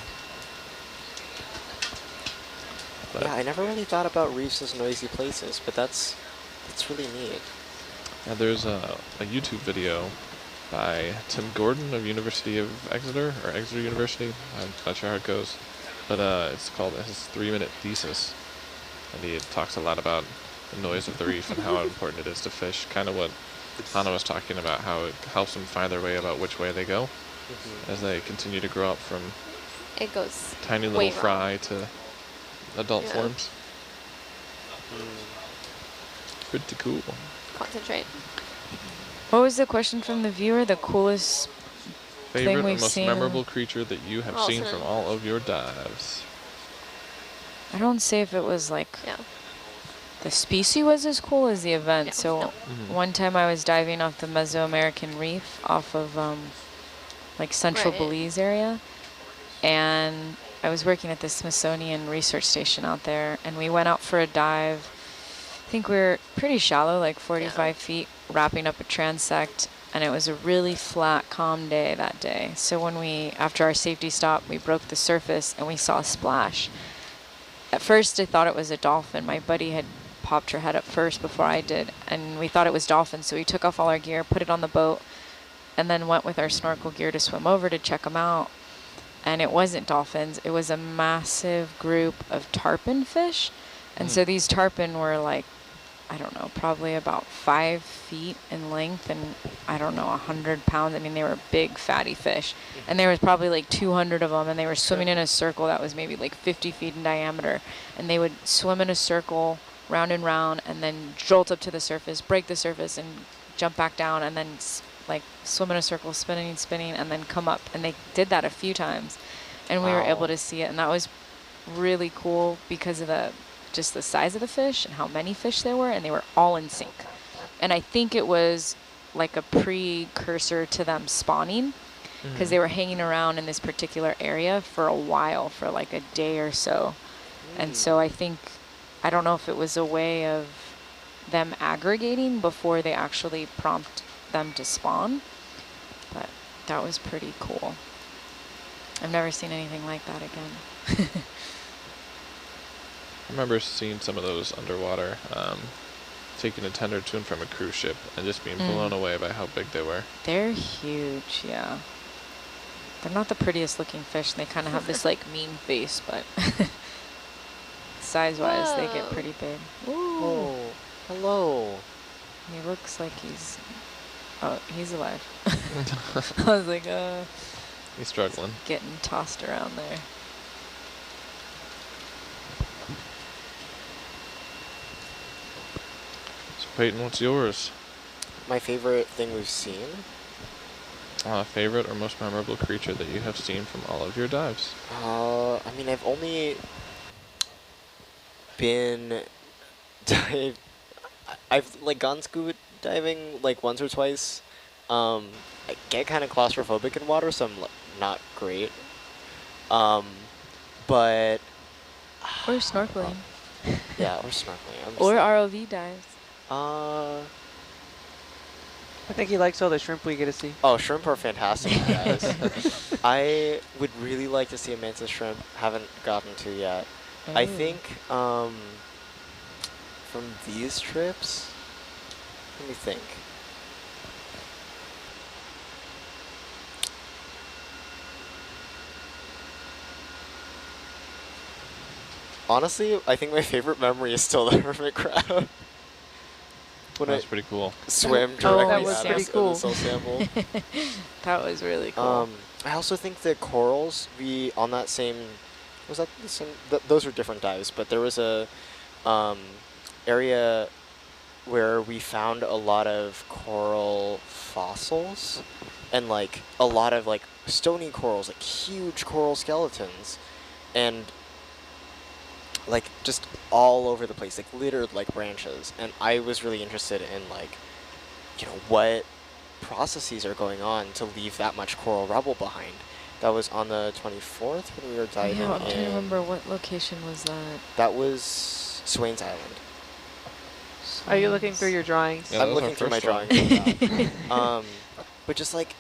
But Yeah, I never really thought about reefs as noisy places, but that's really neat. yeah, there's a YouTube video by Tim Gordon of University of Exeter, or Exeter University. I'm not sure how it goes. But it's called his 3-minute thesis. And he talks a lot about the noise of the reef and how important it is to fish. Kind of what Hannah was talking about, how it helps them find their way about which way they go as they continue to grow up from It goes tiny way little wrong. fry to adult Yeah. forms. Pretty cool. Concentrate. What was the question from the viewer? The coolest Favorite and we've most seen. memorable creature that you have seen Awesome. from all of your dives. I don't say if it was like Yeah. the species was as cool as the event. Yeah, So no. one time I was diving off the Mesoamerican Reef off of like central Right. Belize area, and I was working at the Smithsonian Research Station out there, and we went out for a dive. I think we were pretty shallow, like 45 feet, wrapping up a transect, and it was a really flat, calm day that day. So when after our safety stop, we broke the surface and we saw a splash. At first I thought it was a dolphin. My buddy had popped her head up first before I did, and we thought it was dolphin, so we took off all our gear, put it on the boat, and then went with our snorkel gear to swim over to check them out. And it wasn't dolphins, it was a massive group of tarpon fish. And so these tarpon were like, I don't know, probably about 5 feet in length and I don't know, 100 pounds. I mean, they were big, fatty fish. And there was probably like 200 of them, and they were swimming in a circle that was maybe like 50 feet in diameter. And they would swim in a circle, round and round, and then jolt up to the surface, break the surface, and jump back down, and then like swim in a circle, spinning, and then come up. And they did that a few times, and we were Wow. able to see it. And that was really cool because of just the size of the fish and how many fish there were, and they were all in sync. And I think it was like a precursor to them spawning, because they were hanging around in this particular area for a while, for like a day or so. And so I don't know if it was a way of them aggregating before they actually prompt them to spawn, but that was pretty cool. I've never seen anything like that again. I remember seeing some of those underwater, taking a tender to and from a cruise ship and just being blown away by how big they were. They're huge, yeah. They're not the prettiest looking fish. They kind of have this like mean face, but size-wise, they get Whoa. pretty big. Ooh. Oh, hello. He looks like he's alive. I was like, He's struggling. getting tossed around there. So Peyton, what's yours? My favorite thing we've seen. favorite or most memorable creature that you have seen from all of your dives? I mean, I've only been I've like gone scuba diving like once or twice. I get kind of claustrophobic in water, so I'm not great. But Or snorkeling. yeah, or snorkeling. Or ROV dives. Uh, I think he likes all the shrimp we get to see. oh, shrimp are fantastic, guys. I would really like to see a mantis shrimp. Haven't gotten to yet. I Ooh. think from these trips, let me think. Honestly, I think my favorite memory is still the hermit crab. When That's I pretty cool. swam that directly was at pretty us cool. in the cell sample. That was really cool. I also think the corals, on that same, was that the same? Those were different dives, but there was a area where we found a lot of coral fossils and like a lot of like stony corals, like huge coral skeletons, and like just all over the place, like littered like branches. And I was really interested in like, what processes are going on to leave that much coral rubble behind. That was on the 24th when we were diving Yeah, I'm trying to in. remember what location was that. That was Swain's Island. Are you looking through your drawings? Yeah, I'm that was looking through my our drawings. first Yeah. But just like,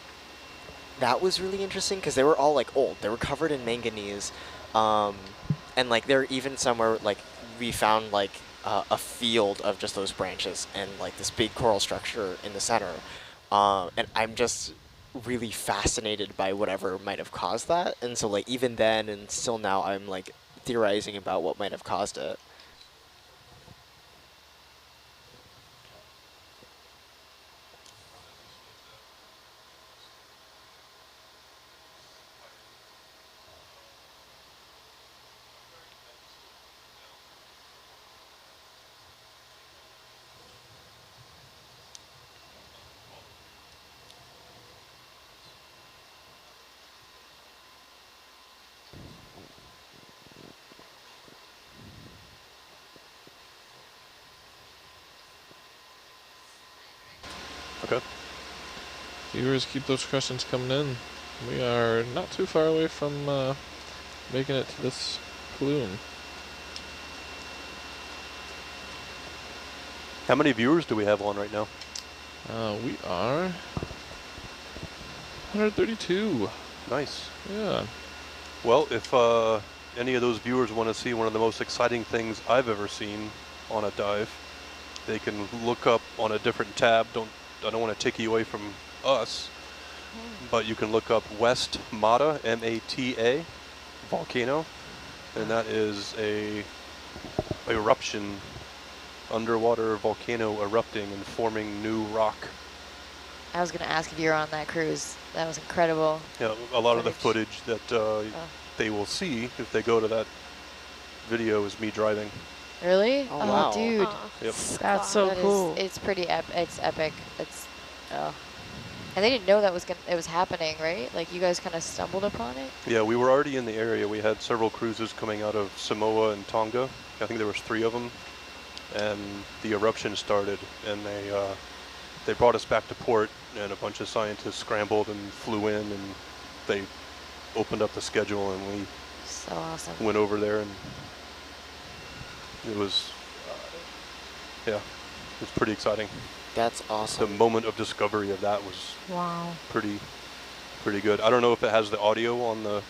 that was really interesting because they were all like old. They were covered in manganese. And like there are even somewhere like we found like a field of just those branches and like this big coral structure in the center. And I'm just really fascinated by whatever might have caused that. And so like even then and still now I'm like theorizing about what might have caused it. Okay. Viewers, keep those questions coming in. We are not too far away from making it to this plume. How many viewers do we have on right now? We are 132. Nice. Yeah. Well, if any of those viewers want to see one of the most exciting things I've ever seen on a dive, they can look up on a different tab. I don't want to take you away from us, but you can look up West Mata, M-A-T-A, volcano, and that is a eruption, underwater volcano erupting and forming new rock. I was going to ask if you were on that cruise. That was incredible. Yeah, a lot of the footage that they will see if they go to that video is me driving. Really? Oh, wow. Dude. Yep. That's so That is- cool. it's pretty it's epic. It's and they didn't know that it was happening, right? Like you guys kind of stumbled upon it. Yeah, we were already in the area. We had several cruises coming out of Samoa and Tonga. I think there was 3 of them, and the eruption started, and they brought us back to port, and a bunch of scientists scrambled and flew in, and they opened up the schedule, and we So awesome. went over there, and it was, yeah, it was pretty exciting. That's The awesome. moment of discovery of that was Wow. pretty good. I don't know if it has the audio on the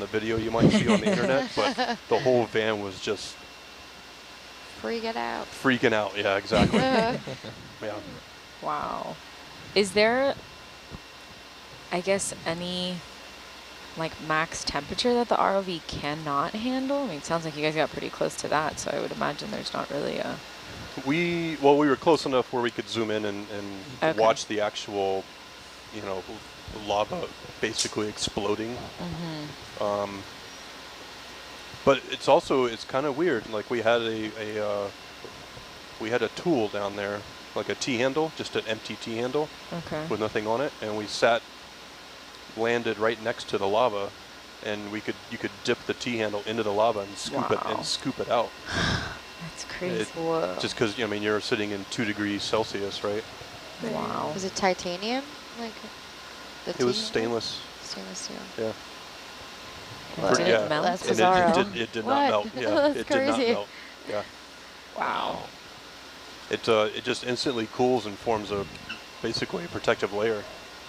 video you might see on the internet, but the whole van was just Freak it out. freaking out. Yeah, exactly. Yeah. Wow. Is there, I guess, any like max temperature that the ROV cannot handle? I mean, it sounds like you guys got pretty close to that, so I would imagine there's not really a... We were close enough where we could zoom in and Okay. watch the actual, lava basically exploding. But it's kind of weird. Like we had a tool down there, like a T-handle, just an empty T-handle Okay. with nothing on it, and we sat landed right next to the lava, and you could dip the T-handle into the lava and scoop it out. That's crazy. Whoa. Just because I mean you're sitting in 2 degrees Celsius, right? Wow. Was it titanium? Like the It was T-handle? stainless. Stainless steel. Yeah. Did Whoa. it melt? That's And bizarro. it did What? not melt. Yeah, That's it did not crazy. melt. Yeah. Wow. It just instantly cools and forms basically a protective layer.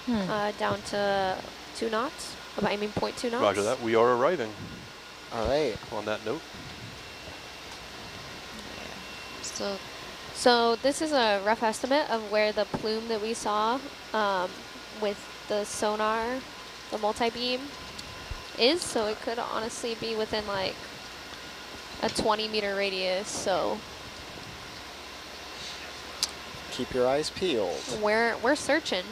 Down to 2 knots. I mean 0.2 knots. Roger that. We are arriving. All right. On that note. Still. So this is a rough estimate of where the plume that we saw with the sonar, the multi-beam, is. So it could honestly be within like a 20-meter radius. So Keep your eyes peeled. we're searching.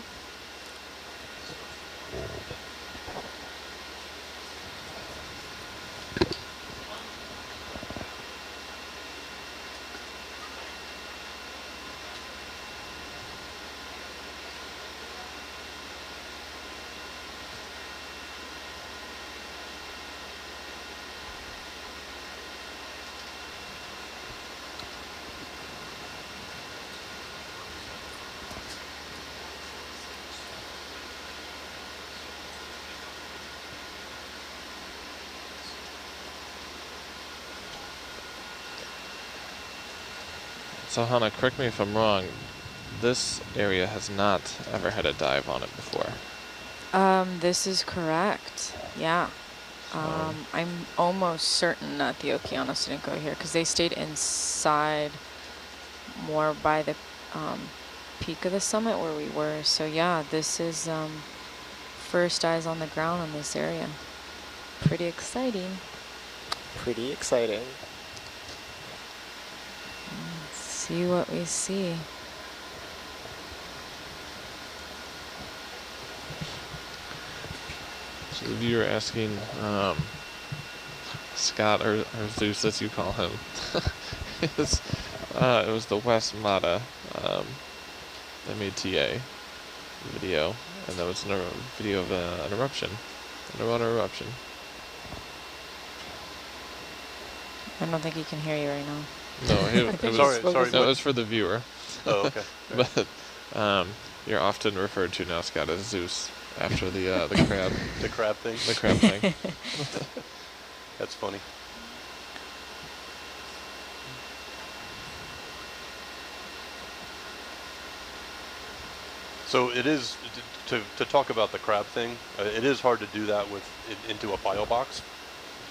So Hannah, correct me if I'm wrong, this area has not ever had a dive on it before. This is correct. Yeah. I'm almost certain that the Okeanos didn't go here because they stayed inside more by the peak of the summit where we were. So yeah, this is first eyes on the ground in this area. Pretty exciting. Pretty exciting. Let's see what we see. So the viewer asking Scott, or Zeus as you call him, it was the West Mata MATA video, and that was a video of an eruption, underwater eruption. I don't think he can hear you right now. No, it was, Sorry. no, it was for the viewer. Oh, okay. But you're often referred to now, Scott, as Zeus after the crab. The crab thing. The crab thing. That's funny. So it is, to talk about the crab thing, it is hard to do that into a bio box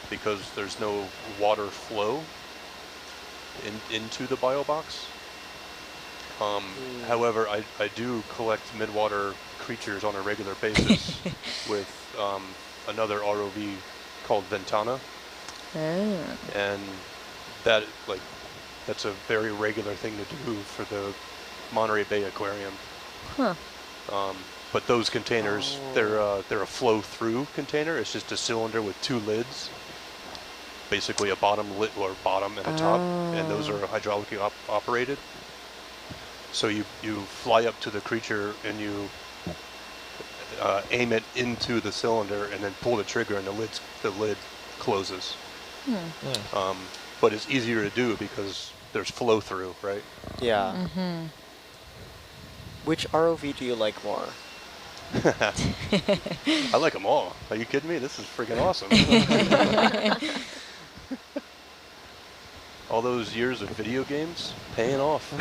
because there's no water flow into the bio box. However, I do collect midwater creatures on a regular basis with another ROV called Ventana. Oh. And that's a very regular thing to do for the Monterey Bay Aquarium. Huh. But those containers, they're a flow-through container. It's just a cylinder with 2 lids, basically a bottom lid or bottom and a top, and those are hydraulically operated. So you fly up to the creature and you aim it into the cylinder and then pull the trigger and the lid closes. But it's easier to do because there's flow through, right? Yeah. Mm-hmm. Which ROV do you like more? I like them all. Are you kidding me? This is freaking awesome. All those years of video games paying off.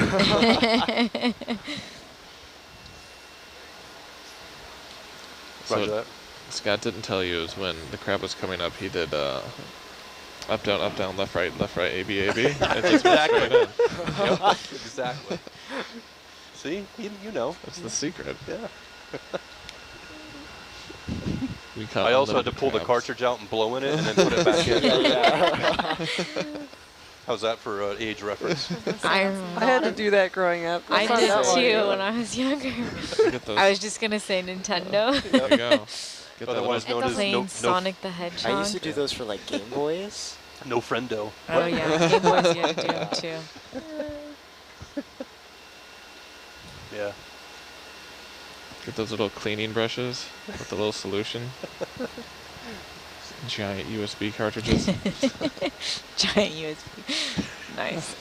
Roger that. Scott didn't tell you is when the crab was coming up, he did up, down, left, right, A, B, A, B. Exactly. Yep, exactly. See, you know. That's the secret. Yeah. I I also had to pull the cartridge out and blow in it and then put it back in. How's that for age reference? I had to do that growing up. I That's did not that too long when ago. I was younger. I was just gonna say Nintendo. There you go. Get that Otherwise little- known as Playing Sonic the I Hedgehog. used to do those for like Game Boys. no friendo. Oh yeah, Game Boys you had to do them too. Yeah. Get those little cleaning brushes with the little solution. Giant USB cartridges. Giant USB. Nice.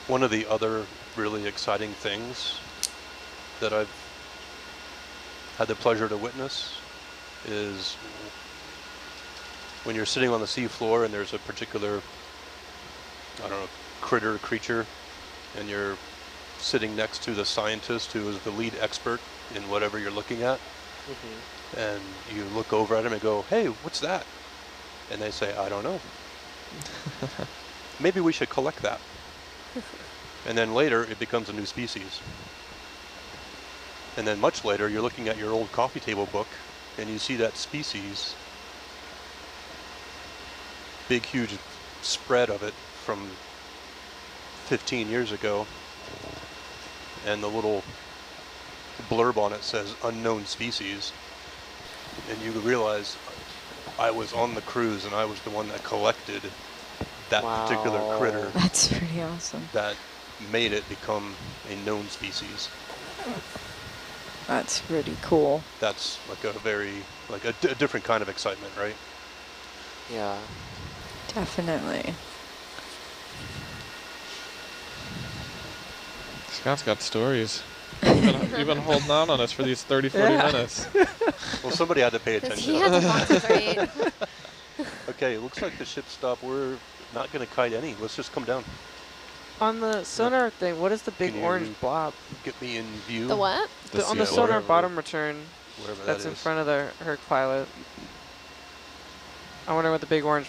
One of the other really exciting things that I've had the pleasure to witness is when you're sitting on the seafloor and there's a particular, I don't know, creature, and you're sitting next to the scientist who is the lead expert in whatever you're looking at, and you look over at him and go, "Hey, what's that?" And they say, "I don't know." Maybe we should collect that. And then later, it becomes a new species. And then much later, you're looking at your old coffee table book, and you see that species, big, huge spread of it from 15 years ago, and the little blurb on it says unknown species, and you realize I was on the cruise and I was the one that collected that particular critter. That's pretty awesome. That made it become a known species. That's pretty cool. That's like a very, like a different kind of excitement, right? Yeah. Definitely. Scott's got stories. You've been holding on us for these 30, 40 minutes. Well, somebody had to pay 'Cause attention. he had to concentrate. Okay, it looks like the ship stopped. We're not going to kite any. Let's just come down. On the sonar thing, what is the big Can orange you blob? Get me in view. The what? On the sea sonar whatever- bottom return Whatever that's that in is. front of the Herc pilot. I wonder what the big orange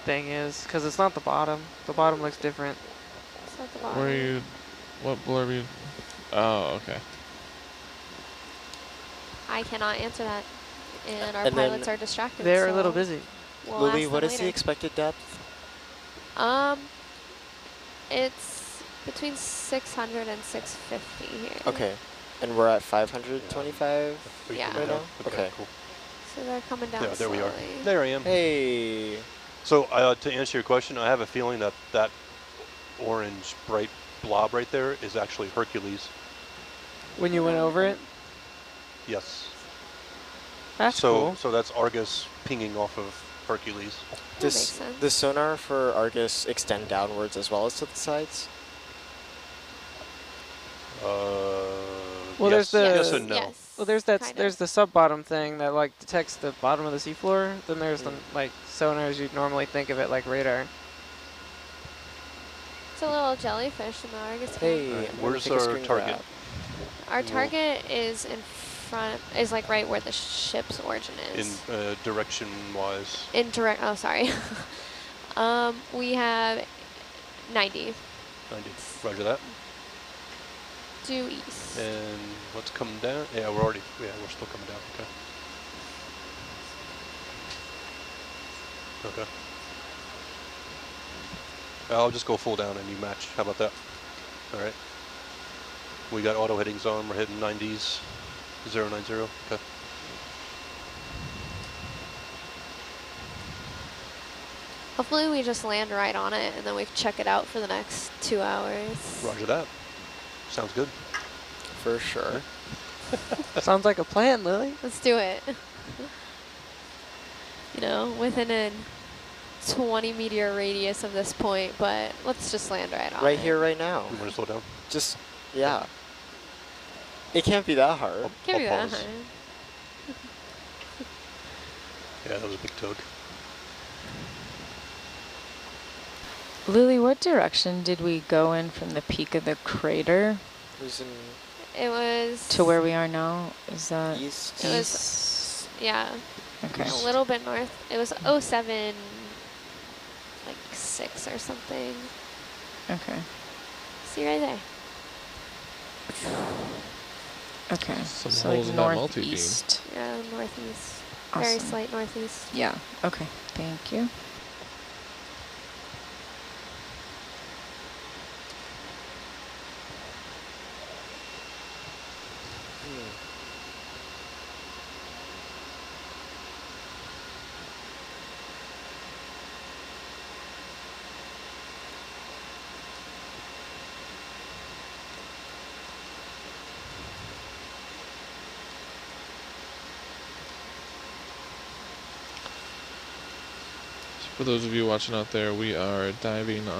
thing is, because it's not the bottom. The bottom looks different. It's at the bottom. Where are you? What blurb you? Oh, okay. I cannot answer that, and our And then pilots are distracted. They're a so little busy. We'll Louis, ask what them is the later. expected depth? It's between 600 and 650 here. Okay. And we're at 525? Are you Yeah. coming Right down? now? Okay. Cool. So they're coming down Yeah, there we are. slowly. There I am. Hey. So to answer your question, I have a feeling that that orange bright blob right there is actually Hercules. When you went over it, Yes. that's so cool. so that's Argus pinging off of Hercules. That makes Does sense. the sonar for Argus extend downwards as well as to the sides? Well, yes, there's the- yes and no. Yes. Well, there's that. kind of. There's the sub bottom thing that like detects the bottom of the seafloor. Then there's the like sonars you'd normally think of it like radar. It's a little jellyfish in the Argus. Hey, Alright, I'm gonna where's take a our screen target? grab. Our target is in front, is like right where the ship's origin In is. direction wise. In direct, oh sorry. We have 90 90. Roger that. due east. And let's come down. Yeah, we're still coming down. Okay. Okay. I'll just go full down and you match. How about that? All right. We got auto headings on. We're hitting 90s. 090. Okay. Hopefully we just land right on it and then we check it out for the next 2 hours. Roger that. Sounds good. For sure. Sounds like a plan, Lily. Let's do it. You know, within a 20 meteor radius of this point, but let's just land right on Right it. here, right now. You want to slow down? Just, yeah. It can't be that hard. Can't be I'll that pause. high. Yeah, that was a big tug. Lily, what direction did we go in from the peak of the crater It was in It was to where we are now? Is that east. It was- east? yeah, Okay. a little bit north. It was 07, like 6 or something. Okay. See right there. Okay. Some So holes like in that multi-beam. northeast. Yeah, northeast. Very Awesome. slight northeast. Yeah. Okay. Thank you. for those of you watching out there, we are diving